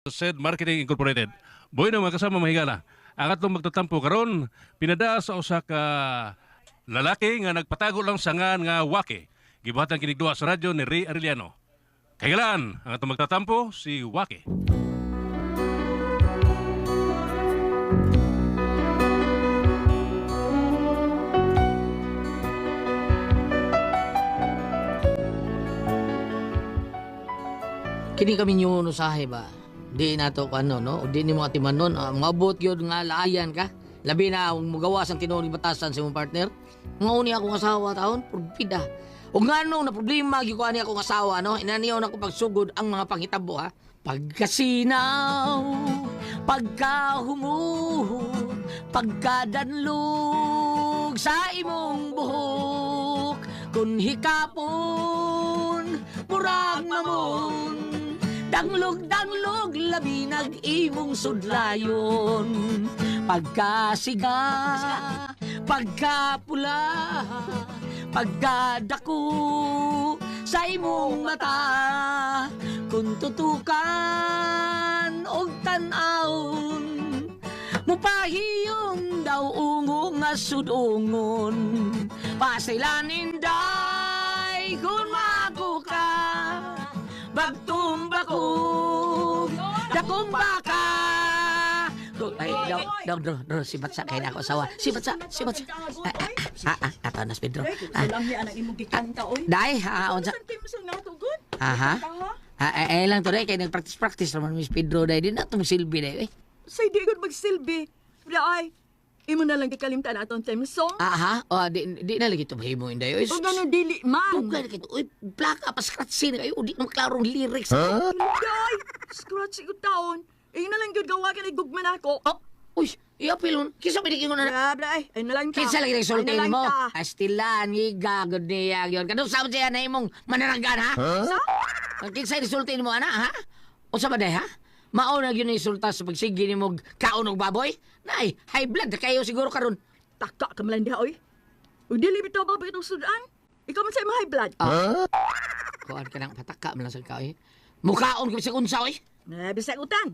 Said Marketing Incorporated. Boy na mga kasama mahigala. Ang atong magtatampo karon pinada sa usa ka lalaki nga nagpatago lang sangan nga wake. Gibuhatan kinig duha sa radyo ni Ray Arellano. Kailan ang atong magtatampo si Wake. Kini kami nyo usahe ba? Di na to ano, no? O di ni mga timanon, mabot yun nga laayan ka. Labi na, kung magawas ang tinuong batasan sa mong partner. Nga uni akong asawa taon, purbida. O nga nung na problema, gikuha niya akong asawa, no? Inaniyaw na ko pagsugod ang mga panghitabo, ha? Pagkasinaw, pagkahumuhod, pagkadanlog sa imong buhok, kun hikapon, murag mamon, danglog-danglog, labi nag-imong sudlayon. Pagkasiga, pagkapula, pagkadako sa imong mata, kung tutukan og tan-awon, mupahiyong daw ungo nga sudungon. Pasilanin day kung mago ka, bagtumbakog, dakong baka. Ay, daw, si Batsa, kaya na ako asawa. Si Batsa. Ato na, Pedro. Lang niya ang imong gikanta, oy. Day, unsa? Santi mo sa natugod. Aha. Lang to, day, kaya nag-practice naman, Miss Pedro, day. Di na itong silbi, day, eh. Say, di ko magsilbi. Wala ay. Imo na lang gikalimtan atong theme song. Aha, di na lagi ito mahimo, Inday. O gano'n dili man. Tugay na kayo, uy, plaka, paskratsin kayo, di na maklarong lyrics. Ay, scratch ko taon. Ing na lang yun gawa ka na gugman ako. Uy, iapilon, kisa pinikin ko na. Bla, ay na lang ka. Kinsa lagi nagsulti Ay na lang mo? ka. Astilan, higa, good niya, yun. Kanong sabi siya na imong mananagan, ha? Sa? Kinsa nagsulti mo, ana, ha? O sa baday, ha? Mauna yun insulta sa pagsigi ni mong kaunog baboy? Nay, high blood na kayo siguro karon. Taka ka malang diha, oy. O dili bitaw ba itong sudan? Ikaw man sa high blood. Kuhan ka ng pataka mo lang sa ikaw, eh. Mukhaon ka sa unsa, eh. Bisag utan.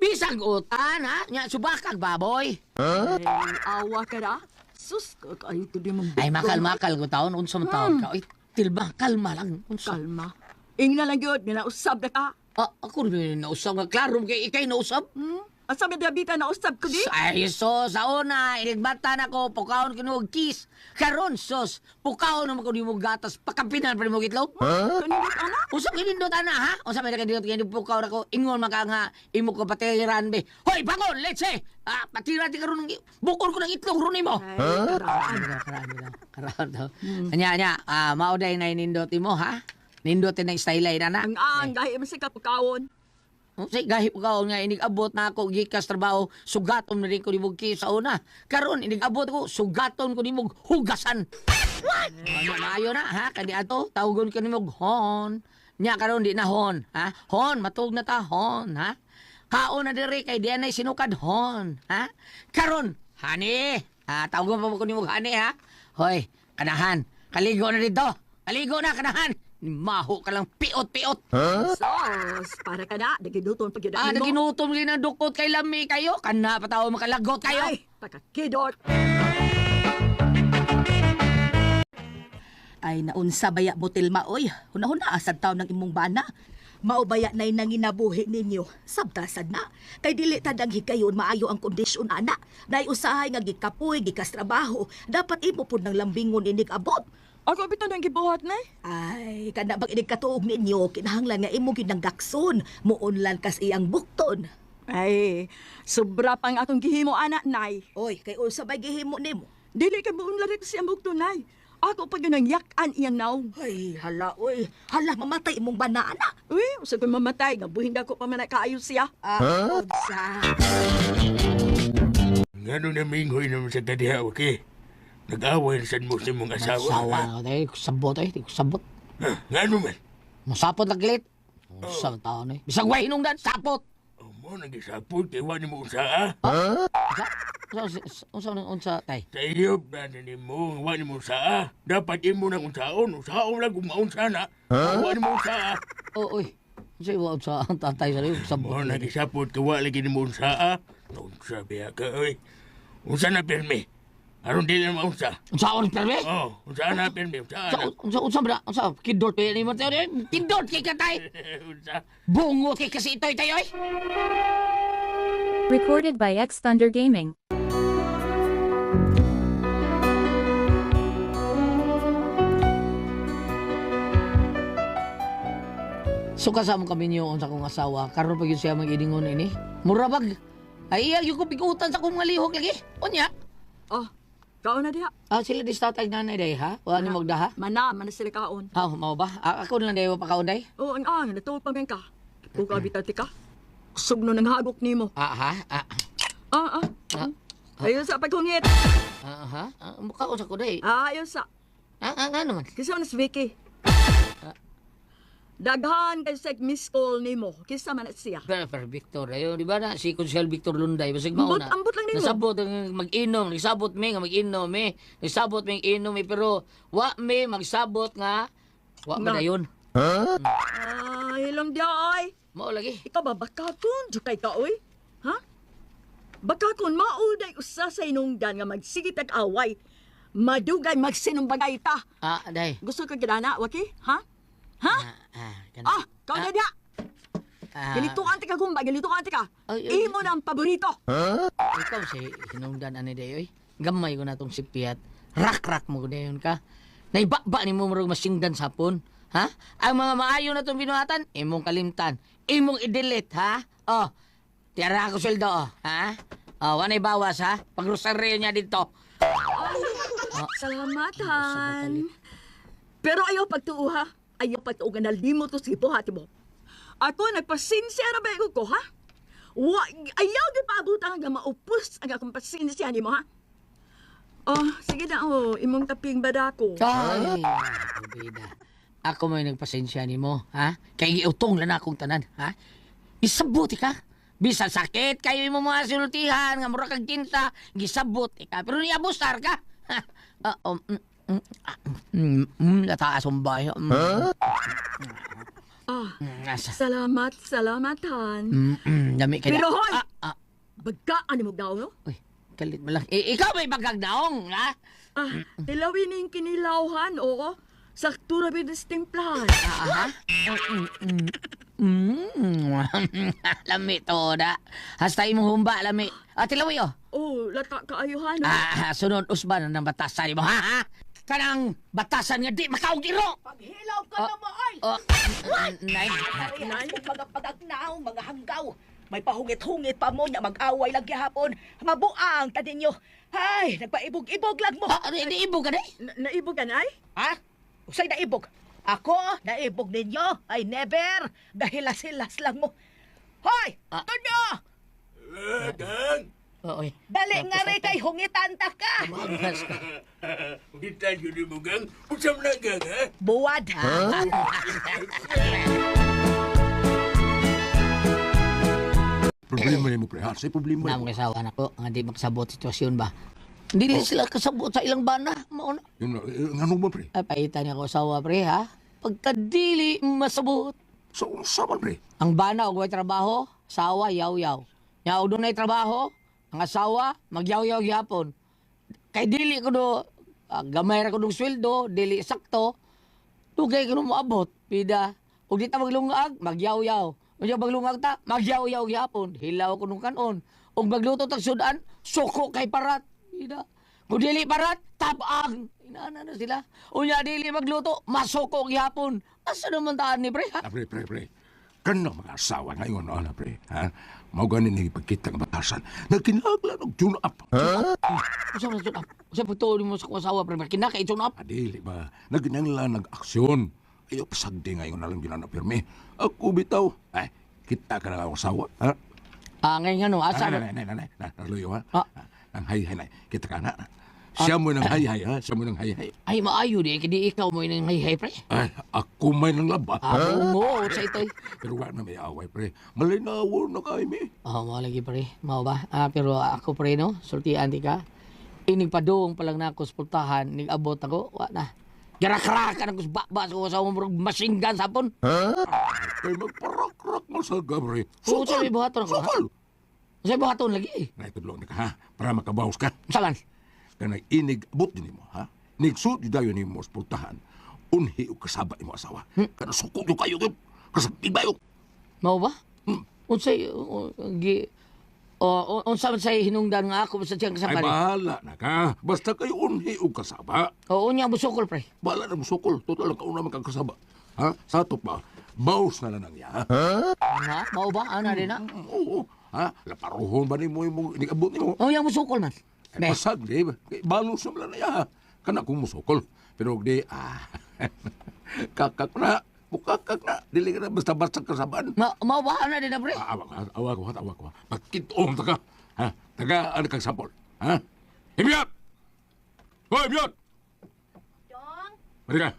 Bisag utan, ha? Nya, subakag baboy. Ay, awa ka na. Sus, kayo to di mong Ay, makal ko taon. Unsa man taon ka? Ay, tilba, kalma lang. Unsa? Kalma. Ing na lang yun, usab na ka. Ako rin nausap nga. Klaro, ikay nausap. Asa ba dabita na usab ko di? Ay, sos, sa una, inigbata na ko, pukaon ko nung kiss. Karon, sos, pukaon naman ko ni mo gatas, pakampinan pa ni mo gitlaw. Kanindot anak? Usap kinindot, ana, ha? Usap may nakandot kinindot pukaon ako, ingon maka nga, imo ko patiran, be. Hoy, bangon, let's say! Patira di karon ng bukol ko ng itlog, runin mo. Ay, Karaan daw. Anya, mauday na inindot mo, ha? Nindotin na style na na. ang dahil mo sa kapukawon. Say gahip ko nga inig-abot na ako gikas trabaho sugaton na rin ko nimog sa una. Karon inig-abot ko sugaton ko nimog hugasan. What? Ano maayo na ha kani ato tawgon ko nimog hon. Nya karon di na hon ha. Hon matug na ta hon ha. Kaon na diri kay diyan ay sinukad hon ha. Karon hani tawgon pa ko nimog hani ha. Hoy kanahan kaligo na dito. Kaligo na kanahan. Maho ka lang piot-piot. Sos, para ka na, naginuton pag yun mo. Naginutom rin ang dukot kay lami kayo. Kana patawa makalagot kayo. Ay, pakakidot. Ay naunsa baya butil maoy. Hunahuna asad taon ng imong bana. Maubaya na'y nanginabuhi ninyo. Sabtasad na. Kay dili tadang hikayon maayo ang kondisyon ana. Na'y usahay nga gikapoy, gikas trabaho. Dapat imo po ng lambingon inig abot. Ako bito nang gibuhat na Ay, kada bang inig katuog ninyo, kinahanglan nga imo ginanggakson. Muunlan kas iyang bukton. Ay, sobra pang akong gihimo anak, nay. Oy, kay unsa bay gihimo nimo? Dili ka buong larik siyang bukto, nay. Ako pa yun ang yakan iyang naw. Ay, hala, oy. Hala, mamatay imong banana. Uy, usa ko mamatay, nga buhin ako pa man kaayos siya. Unsa? Ngano na mingoy naman sa kadiha, okay? Nag-away na sad mo sa mong asawa. Sawa ko tayo. Sabot tayo. Sabot. Ngano man? Masapot laglit. Usang taon eh. Bisag way hinungdan. Sapot. Mo nagisapot kay wani mo unsa Unsa tay? Sa iyo na mo wani mo unsa dapat imo nang unsaon lang kung maunsa na. Wani mo unsa Oy. Sa iwa sa ang tatay sa rin, sabot. Mo nagisapot ka wa lagi ni mo unsa. Unsa biya ka oy. Unsa na pirmi? Aron dili na maunsa. Unsaon perme? Oh, unsa na pirmi? Unsa na? Unsa ba? Unsa kidot pa ni mo tayo? Kidot kay katay. Unsa? Bungo kay kasi itoy tayo eh. Recorded by X Thunder Gaming. So kasama kami niyo sa kong asawa. Karon pa gyud siya mag-idingon ini. Murabag. Ay iya gyud ko bigutan sa kong mga lihok lagi. Unya. Oh, kaon na diha. Sila di tatay nanay day ha. Wa ni magdaha. Mana sila kaon. Mao ba? Ako na lang dayo pa kaon day. Oo, natuwa pa ka. Buka bitati ka. Sugno ng hagok nimo. Ha? Ayun sa paghungit. Mukha ko sa ko day. Ayun sa. Nga naman. Kasi na si Vicky. Daghan kay sa miss call nimo. Kisa man at siya. Per Victor, ayo di ba na si Consul Victor Lunday basig mao na. Ambot lang nimo. Nasabot ang mag-inom, nagsabot mi nga mag-inom mi. Nagsabot mi inom mi pero wa mi magsabot nga wa ba dayon. Hilong dia ay. Mao lagi. Ikaw ba bakakon? Jukay ka oy. Ha? Bakakon mauday usa sa inungdan nga magsigit ag away. Madugay magsinumbagay ta. Day. Gusto ka gidana, waki? Ha? Ha? Kau na dia. Ganitukan ka kumba, ganitukan ka. Imo na ang paborito. Ikaw si hinungdan ani day oy. Gamay ko na tong sipiat. Rak mo dayon ka. Naibaba ni mo murag masingdan sapon. Ha? Ang mga maayo na tong binuhatan, imong kalimtan. Imong i-delete, ha? Tiyara ko sweldo, ha? Wanay bawas, ha? Pag-rosaryo niya dito. Salamatan. Pero ayaw pagtuo, ha? Ayaw pagtuo nga nalimot to si buhati mo. Ako nagpasinsya na ba ko, ha? Ayaw di paabutang nga maupos ang akong pasinsya ni mo, ha? Sige na, imong taping badako. Ay, bida. Ako may nagpasensya ni mo, ha? Kaya giutong lang akong tanan, ha? Isabuti ka. Bisa sakit kayo mo mga sinultihan, nga mura kag tinta, gisabot ka. Pero niabusar ka. Lataas ang bayo. Salamatan. Dami ka Pero hoy! Bagkaan mo daw, no? Uy, kalit mo lang. Ikaw may bagagdaong, ha? Tilawin yung kinilawhan, oo. Saktura binis timplahan. Lami to da. Hasta imong humba, lami. Tilawi, Lata kaayuhan, no? Sunod usban ng batasan mo, ha? Kanang batasan nga di makaugiro. Paghilaw ka na maay! Nay. Ay, mga pagagnaw, mga hanggaw. May pahungit-hungit pa mo niya mag-away lang gihapon. Mabuang ta ninyo. Ay, nagpaibog-ibog lang mo. Iibog ka na Naibog ka na, ay? Ha? Usay naibog. Ako, naibog ninyo. Ay, never. Dahilas-hilas lang mo. Hoy! Tunyo! Dang! Oy. Dali nga rin kay hungitan ta ka. Magas ka. Kita yun ni Mugang. Usam na gang, ha? Buwad. Problema ni mo, pre. Ha? Say problema Namo mo. kasawa na ko, nga di magsabot sitwasyon ba? Dili sila kasabot sa ilang bana. Mauna. Yun, ano ba, pre? Ay, paitan niya ko asawa, pre, ha? Pagkadili masabot. So, saman, pre. Ang bana, og may trabaho, asawa, yaw-yaw. Yaw doon ay trabaho, ang asawa, magyaw-yaw gyapon. Kay dili ko do, gamay ra ko ng sweldo, dili sakto, tugay ko moabot, pida. Ug di ta maglungag, magyaw-yaw. Ug maglungag ta, magyaw-yaw gyapon. Hilaw ko nung kanon. Ug magluto tag sudan, suko kay parat, pida. Kung dili parat, tabang. Inaana na sila. Unya dili magluto, masuko gyapon. Asa naman taan ni pre, ha? Pre. Kanang mga asawa ngayon, ano, pre. Ha? Mau ganin ni pagkita ng batasan. Nagkinaglan og tune up. Usa man tune up. Usa pagtuon mo sa kong asawa pre, kinaka i-tune up. Adili ba? Naginanglan nag-aksyon. Ayaw pasagdi ngayon na lang ginana pirmi. Ako bitaw. Ay, kita ka na akong asawa. Ha? Ngayon nga no, asa Nay. Naluyo, ha? Ah. Nang hay, kita ka na. Siya mo nang hay, ha? Siya mo nang hay. Ay, maayo di. Kadi ikaw mo yung hay pre. Ay, ako may nang laba. Oo, sa ito'y. Pero wala na may away, pre. Malinaw na kayo, me. Mo lagi pre. Mao ba? Pero ako pre no, sultian di ka. Inig padung pa lang na ako sa pultahan, nig abot ako, wa na. Garak-rakan ako sa baba sa umurog machine gun sapon. Kay magparak-rak mo sa gabre. Oo, sabi buhaton ako, ha? Sukol! Sa buhaton lagi eh. Nay, tudlong ka, ha? Para makabawas ka. Saman. Kanay inig abot din mo, ha? Nigsud yung dayo ni mo sa pultahan. Unhi o kasaba ni mo asawa. Kana sukol yung kayo doon. Kasabing bayo. Mao ba? Hmm. Unsay unsa man say hinungdan nga ako sa tiyang Ay, kasama ni. bahala na ka. Basta kayo unhi o kasaba. Oo niya busukol pre. Bahala na mo sukol. Total lang kauna man kang kasaba. Ha? Sa ato pa, bawas na lang niya. Ha? Mao ba ana din na? Oo. Ha? Laparuhon ba ni mo yung inigabot ni mo? Oo yang busukol man. Ay, Be. pasag, di ba? Balos na lang niya. Kana kung musukol. Pero di, kakak na. Bukakak na. Dili ka na basta-basta kasabaan. Mao ba ana din na pre? Awa ko. Pagkitoong ta ka. Ha? Taga, ano kang sampol? Ha? Himiyot! Hoy, Himiyot! Dong? Marika!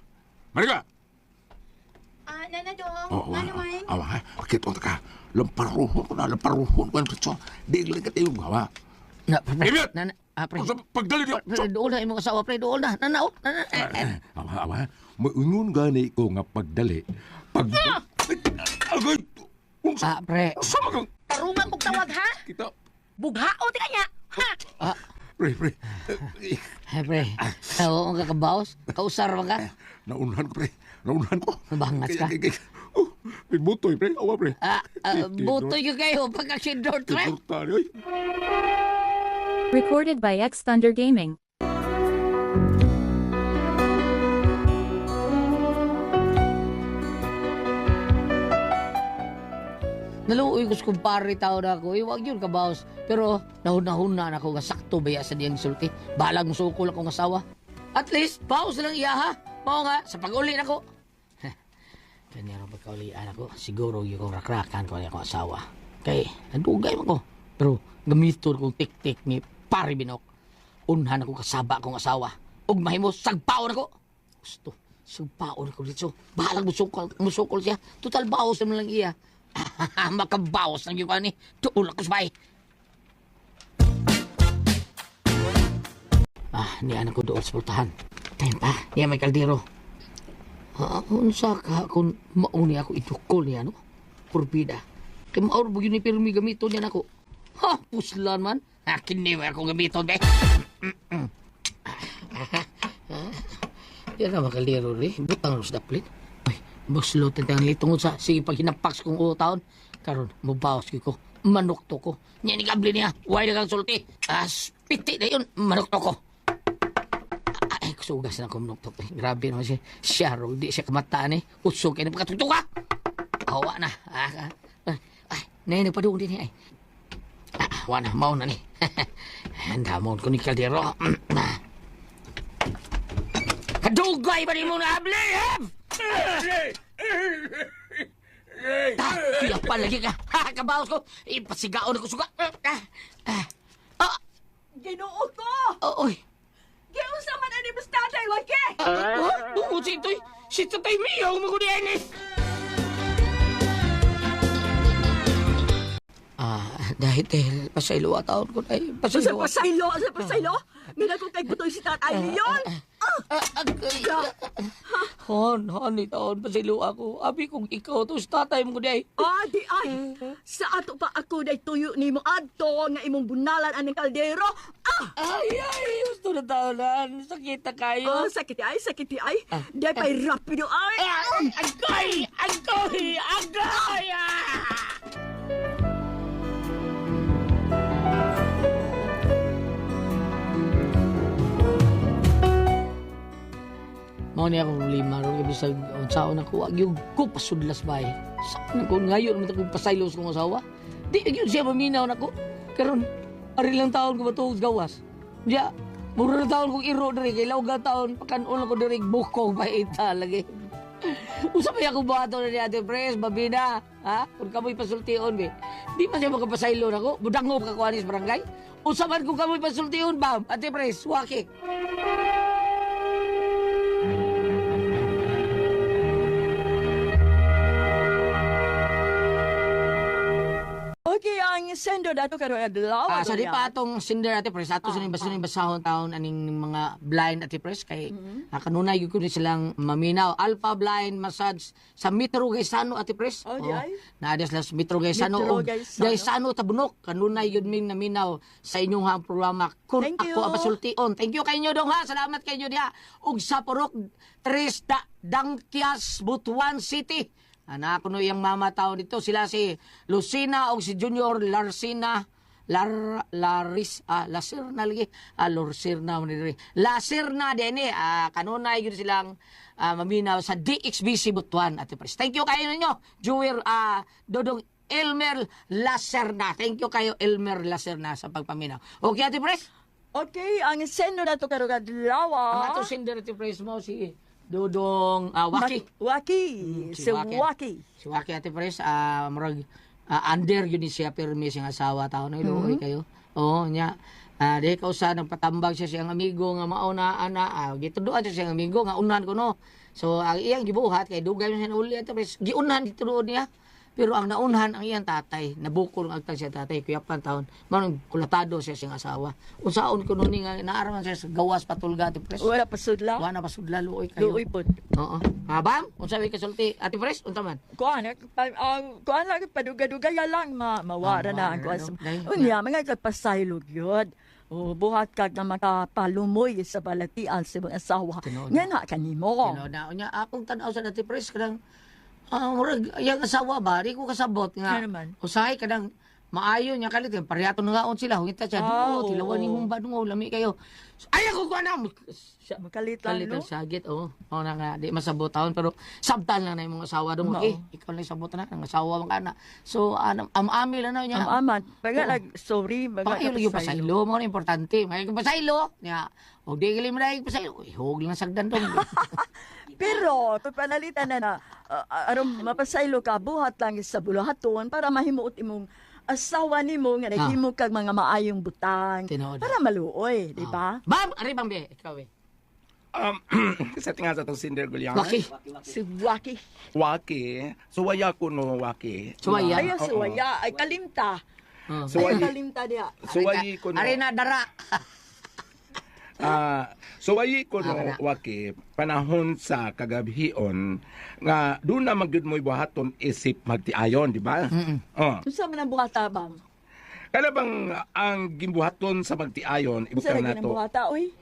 Marika! Nana Dong? Oo, awa ha? Pagkitoong ta ka. Lamparuhon ko na. Lamparuhon ko na. Dili ka tayong gawa. Na pre. Himiyot! Na pre. Sa pagdali niyo! Pre, dool na imong asawa pre, dool na. Nana. Awa. Maingon gani ko nga pagdali. Agay! Pre. Sama kang Tarungan kong tawag ha? kita. Bughao ti kanya! Ha? Pre. Hey, pre. Oo, ang kakabaos. Kausar ba ka? Naunahan ko, pre. Naunahan ko. Nabangas ka? Butoy, pre. Awa, pre. Butoy ka kayo pagkaksidor, pre. Tidor ay. Recorded by X Thunder Gaming. Naluoy ko sa kumpare tao na ako. Huwag yun kabaos. Pero nahuna na ako nga sakto baya sa diyang sulti. Balang sukol akong asawa. At least, baos lang iya ha. Mao nga, sa pag-uli na ko. Kanya rin pagkaulian ako. Siguro yung kong rakrakan ko niya akong asawa. Kay, nandugay mo ko. Pero gamiton kong tik-tik ni Pari Binok. Unhan ako kasaba akong asawa. Ug mahimo, sagpaon ako. Gusto, sagpaon ako dito. Balang musukol siya. Total baos naman lang iya. Makabawas ng yung ni. Tuulak ko sa bahay. Ni anak ko doon sa pultahan. Tayo pa, niya may kaldero. Unsa ka kung mauni ako itukol niya, no? Purbida. Kaya maor mo yun ni Pirmi gamiton niya ako. Ha, puslan man. Kiniwa ako gamiton, be. Yan na makaldero, re. Butang ros daplit. Buslot ang litungod sa sige pag hinapaks kong utaon karon mubawas ko manok to ko nya ni kabli niya way na kang sulti piti na yun manok to ko ay kusugas na ko manok to grabe naman siya ro di siya kamataan usog kaya na pagkatutuka awa na ay nagpaduong din ay awa na mauna ni handamon ko ni Caldero kadugay ba ni mo na ablihim Kaya pa lagi ka. Kabaos ko. Ipasigaon ako suga. Ginoo ko! Oy. Giunsa man ani basta tatay wake! Bukod si Toy. Si Tatay Mio. Magunihan eh. Dahil pasaylo taon ko na Sa pasaylo! Mina ko kay butoy si tatay niyon! Hon, ni taon pasaylo ako. Abi kong ikaw to sa tatay mo kundi Di ay! Sa ato pa ako na tuyo ni mo adto nga imong bunalan anong kaldero! Ay, gusto na taonan. Sakit na kayo. Sakiti ay! Di pa'y rapido ay! Agoy! Mao ni ako problema ro bisag unsaon ako wag yung ko pasudlas bay. Saan ko ngayon man ko pasaylos kong asawa. Di gyud siya maminaw nako. Karon ari lang taon ko batuog gawas. Diya mura na taon kong iro diri kay lawga taon pakanon ko diri buko paita lagi. Usa pa ako bato na ni Ate Pres, babina, ha? Kung kamoy pasultion be. Di pa siya makapasaylo nako. Budangop ka kuanis barangay. Usa man kung kamoy pasultion ba, Ate Pres, waki. Okay ang sendo dato karo adlaw. Sa di pa atong sinder ati pres ato sa basahon taon aning mga blind ati pres kay kanunay gyud ko ni silang maminaw alpha blind massage sa Metro Gaisano ati pres. Oh, di ay. Naada sila sa Metro Gaisano Metro og Gaisano. Gaisano tabunok kanunay gyud ming naminaw sa inyong hang programa kun Thank you. ako apasultion. Thank you kayo dong ha. Salamat kayo diha ug sa Purok Tres Dangkias Butuan City. Anak ko no yung mama tao dito sila si Lucina o si Junior Larcina Lasirna lagi Lorcirna Lasirna dene kanunay yun silang maminaw sa DXBC Butuan Ate Pres. Thank you kayo ninyo Jewel Dodong Elmer Laserna. Thank you kayo Elmer Laserna sa pagpaminaw. Okay Ate Pres? Okay, ang sendo dato karo adlaw. Ang ato sender Ate Pres mo si Dodong Waki. Waki. Si Si Waki. Waki. Si Waki Ate Pres, murag under yun siya pirmi siyang asawa tao na iluoy kayo. Oo, nya. Di ka usa nagpatambag siya siyang amigo nga mauna ana. Gituduan siya siyang amigo nga unan ko no. So ang iyang gibuhat kay dugay man siya uli Ate Pres. Giunan dito doon niya. Pero ang naunhan ang iyang tatay, nabukol ang agtang siya tatay, kuyapan taon, manong kulatado siya siyang asawa. Unsaon ko nun nga, naaraman siya sa gawas patulga, Ate Pres. Wala pa sudla. Wala pa sudla, luoy kayo. Luoy po. Oo. Bam, unsa may kasulti, Ate Pres, unsa man? Kuan lang paduga-duga lang mawara na ang kuan. Dahil- Unya mga kapasaylog yun. O buhat kag na makapalumoy sa balatian sa mga asawa. Tinuod Nga na kanimo. Na unya akong tan-aw sa Ate Pres kadang murag yang asawa ba, di ko kasabot nga. Ano naman? Usahay kadang maayo niya kalit parehto na ngaon sila hungita siya. Oo. Tilawan ni mong badungo lami kayo. Ay ako ko na. Makalit lang, Kalit no? ang sagit, oo. Oo na nga, di masabot taon, pero sabtan lang na yung mga asawa doon. Oo. Ikaw lang sabot na, ng asawa man ka na. So, am-amil na niya. Aman, baga Oo. sorry, baga Pakayo lagi pasaylo, mga importante. May pasaylo. Nya, o di gali mo na yung pasaylo. Ihog lang sagdan doon. Pero, ito panalitan na aron mapasaylo ka, buhat lang sa bulahaton para mahimuot imong asawa nimo nga naghimo kag mga maayong butang Tinuod. para maluoy, di ba? Bam! Ari bang be? Ikaw eh. Sa tinga sa itong Cinder Gulyan. Waki. Si Waki. Waki. Suwaya ko no, Waki. Suwaya? Ayaw si Waya, ay kalimta. Ay Suwayi. kalimta diya. Suwayi ko no. Ari na dara. Suwayi ko no, Waki. Panahon sa kagabihion nga doon na magyud mo'y buhaton isip magtiayon, di ba? Unsa man ang buhata bang? Kaya bang ang gimbuhaton sa magtiayon, Unsa ibukan lagi na ng to. buhata oy?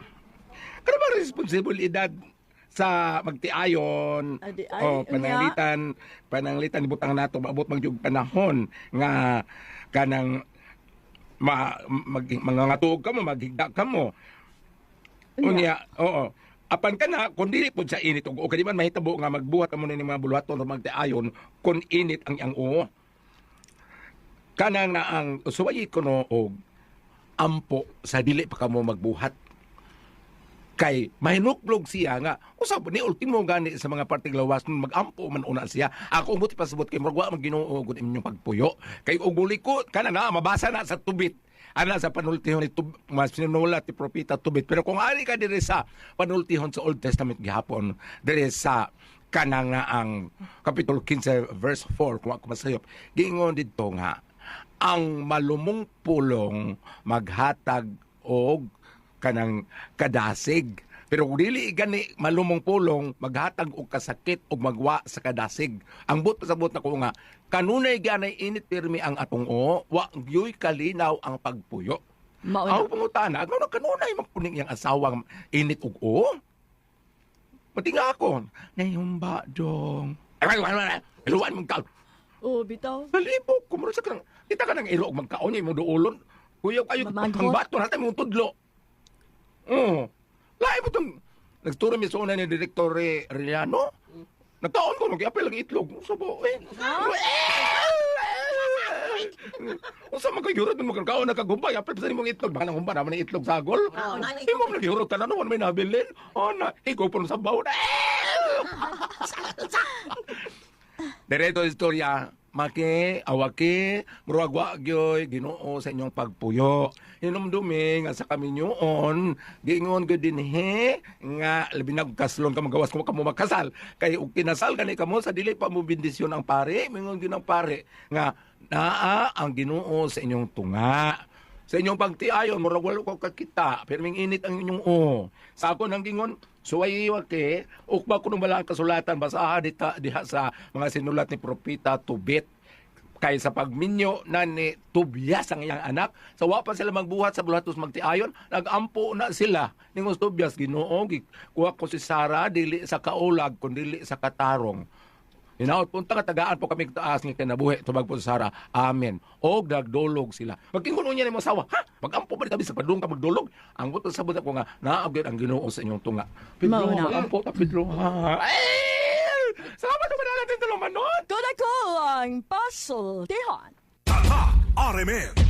Kaya bang responsibilidad sa magtiayon, Adi, ay, pananglitan, ibutang nato, maabot magyug panahon nga kanang mga tuog ka mo, maghigda ka mo. Unya, oo. Apan ka na, kung dili po sa init, o kadi man mahitabo nga magbuhat ka muna ng mga buluhaton o magtiayon, kung init ang iyang uo. Kanang na ang suwayi ko no, og ampo sa dili pa ka mo magbuhat. Kay mahinuklog siya nga, usab ni ultimo gani sa mga parting lawas, mag-ampo man una siya. Ako umuti pasabot kay muragwa mag Ginoo gud inyong pagpuyo. Kay og buliko, kana na, mabasa na sa tubit. Ana sa panultihon ni mas sinulat ti propeta tubit, pero kung ari ka diri sa panultihon sa Old Testament gihapon diri sa kanang nga ang kapitulo 15 verse 4 kung ako masayop giingon didto nga ang malumong pulong maghatag og kanang kadasig, pero kung dili gani malumong pulong maghatag og kasakit og magwa sa kadasig. Ang pasabot na ko nga kanunay ganay init pirmi ang atong o, wa gyoy kalinaw ang pagpuyo. Mauna. Ang pangutana, ano kanunay magpuning yang asawang init ug o? Pati nga ako, nayumba dong. Iluwan mong kaon. Oh, bitaw. Nalibog, kumuro sa kanang, kita ka nang ilo og magkaon, yung mo doolon. Kuya kayo, Mamaghot. ang bato natin mong tudlo. Oo. Lahi mo itong, nagturo mi sa una ni Director Reliano. Nagtaon ko, nag-apel ang itlog. Sabo, Usa man kay yurot mo kagkaon na kagumbay, apel sa imong itlog, baka nang humba naman ang itlog sagol. Imo man nag-yurot ka na no, may nabilin. Na, ikaw po sa bawo na. Direto istorya, maki, awaki, muragwa gyoy, Ginoo sa inyong pagpuyo. Hinumdumi nga sa kami nyoon, giingon ko din nga labi nagkaslon ka magawas ko mo magkasal. Kay og kinasal gani kamo sa dili pa mo bendisyon ang pare, mingon gyud ang pare nga naa ang Ginoo sa inyong tunga. Sa inyong pagtiayon, murag walo ko kakita, pero ming init ang inyong Sa ako nang gingon, suwayiwa ke, ukba ko nung balang kasulatan, basaha diha sa mga sinulat ni Propeta Tubit. Kay sa pagminyo na ni Tobias ang iyang anak, sa wa pa sila magbuhat sa bulatos magtiayon, nagampo na sila. Ningos Tobias, Ginoo, kuha ko si Sara, dili sa kaulag, kundi dili sa katarong. Hinaot punta ka tagaan po kami taas ng kinabuhi tubag po sa Sara. Amen. O nagdolog sila. Magkinguno niya ni mo asawa. Ha? Magampo pa rin kami sa padung ka magdolog. Ang buto sa buta ko nga naabot ang Ginoo sa inyong tunga. Pedro, Mauna. magampo ta Pedro. Ha? Ay! Salamat naman natin tulong manon. Kuna ko ang puzzle, Tihan. Tata RMN